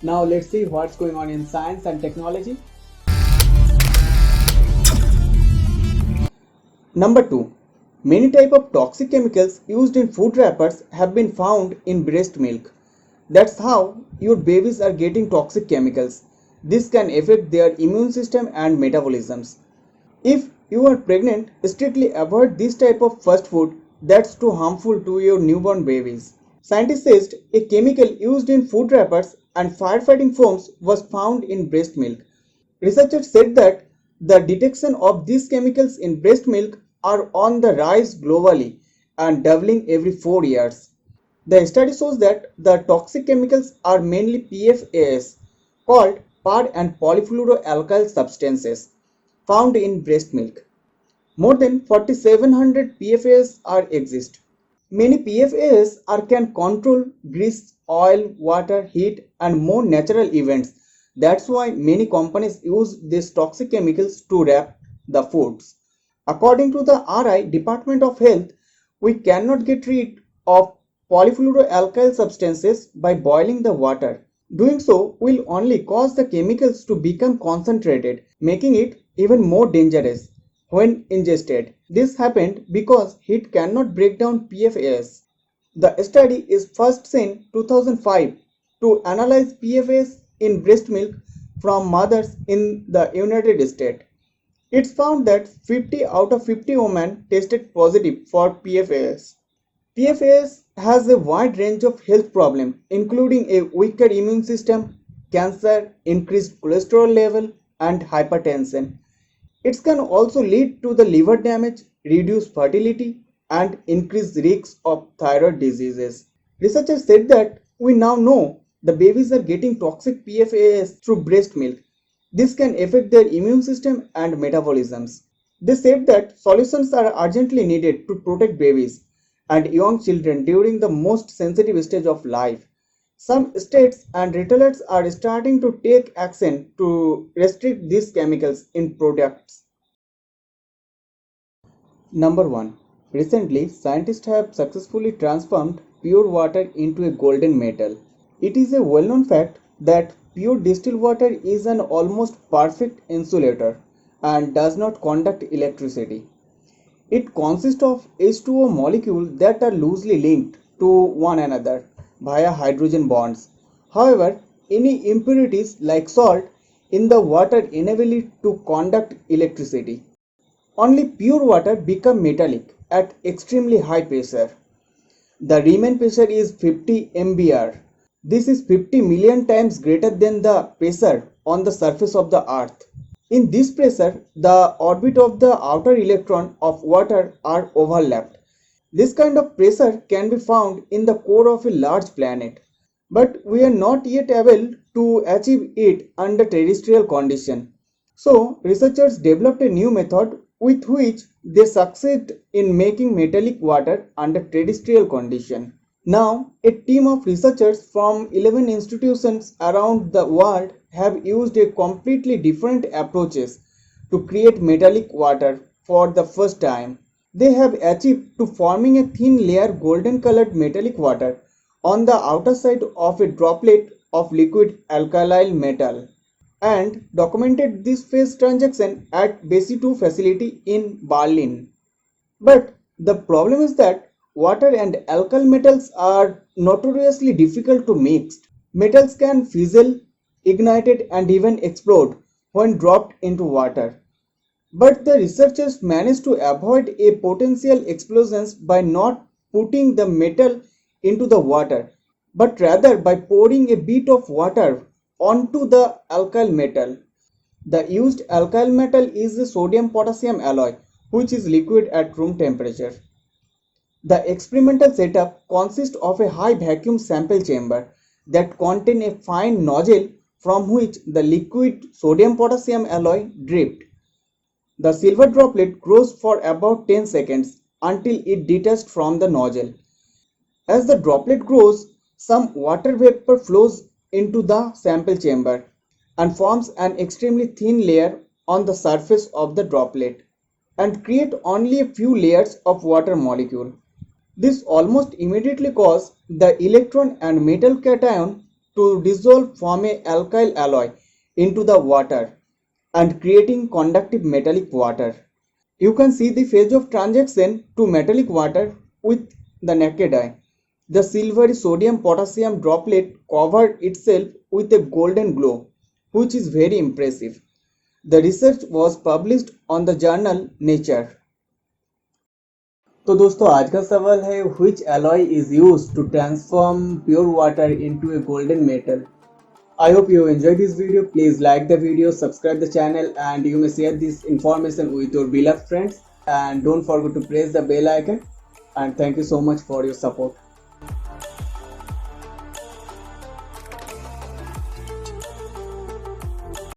Now let's see what's going on in science and technology. Number 2. Many types of toxic chemicals used in food wrappers have been found in breast milk. That's how your babies are getting toxic chemicals. This can affect their immune system and metabolisms. If you are pregnant, strictly avoid this type of fast food that's too harmful to your newborn babies. Scientists said a chemical used in food wrappers and firefighting foams was found in breast milk. Researchers said that the detection of these chemicals in breast milk are on the rise globally and doubling every 4 years. The study shows that the toxic chemicals are mainly PFAS, called par and polyfluoroalkyl substances, found in breast milk. More than 4700 PFAS are exist. Many PFAS are can control grease, oil, water, heat and more natural events. That's why many companies use these toxic chemicals to wrap the foods. According to the RI Department of Health, we cannot get rid of polyfluoroalkyl substances by boiling the water. Doing so will only cause the chemicals to become concentrated, making it even more dangerous when ingested. This happened because heat cannot break down PFAS. The study is first seen 2005 to analyze PFAS in breast milk from mothers in the United States. It's found that 50 out of 50 women tested positive for PFAS. PFAS has a wide range of health problems, including a weaker immune system, cancer, increased cholesterol level, and hypertension. It can also lead to the liver damage, reduced fertility, and increased risks of thyroid diseases. Researchers said that we now know the babies are getting toxic PFAS through breast milk. This can affect their immune system and metabolisms. They said that solutions are urgently needed to protect babies and young children during the most sensitive stage of life. Some states and retailers are starting to take action to restrict these chemicals in products. Number 1. Recently, scientists have successfully transformed pure water into a golden metal. It is a well known fact that pure distilled water is an almost perfect insulator and does not conduct electricity. It consists of H2O molecules that are loosely linked to one another via hydrogen bonds. However, any impurities like salt in the water enable it to conduct electricity. Only pure water becomes metallic at extremely high pressure. The Riemann pressure is 50 MBR. This is 50 million times greater than the pressure on the surface of the earth. In this pressure, the orbit of the outer electron of water are overlapped. This kind of pressure can be found in the core of a large planet, but we are not yet able to achieve it under terrestrial conditions. So, researchers developed a new method with which they succeed in making metallic water under terrestrial conditions. Now, a team of researchers from 11 institutions around the world have used a completely different approaches to create metallic water for the first time. They have achieved to forming a thin layer golden colored metallic water on the outer side of a droplet of liquid alkyl metal and documented this phase transaction at BESI 2 facility in Berlin. But the problem is that water and alkyl metals are notoriously difficult to mix. Metals can fizzle, ignite and even explode when dropped into water. But the researchers managed to avoid a potential explosions by not putting the metal into the water, but rather by pouring a bit of water onto the alkyl metal. The used alkyl metal is a sodium potassium alloy, which is liquid at room temperature. The experimental setup consists of a high vacuum sample chamber that contains a fine nozzle from which the liquid sodium potassium alloy dripped. The silver droplet grows for about 10 seconds until it detaches from the nozzle. As the droplet grows, some water vapor flows into the sample chamber and forms an extremely thin layer on the surface of the droplet and create only a few layers of water molecule. This almost immediately causes the electron and metal cation to dissolve form a alkyl alloy into the water and creating conductive metallic water. You can see the phase of transition to metallic water with the naked eye. The silvery sodium potassium droplet covered itself with a golden glow, which is very impressive. The research was published on the journal Nature. तो दोस्तों आज का सवाल है which alloy is used to transform pure water into a golden metal. I hope you enjoyed this video. Please like the video, subscribe the channel, and you may share this information with your beloved friends. And don't forget to press the bell icon. And thank you so much for your support.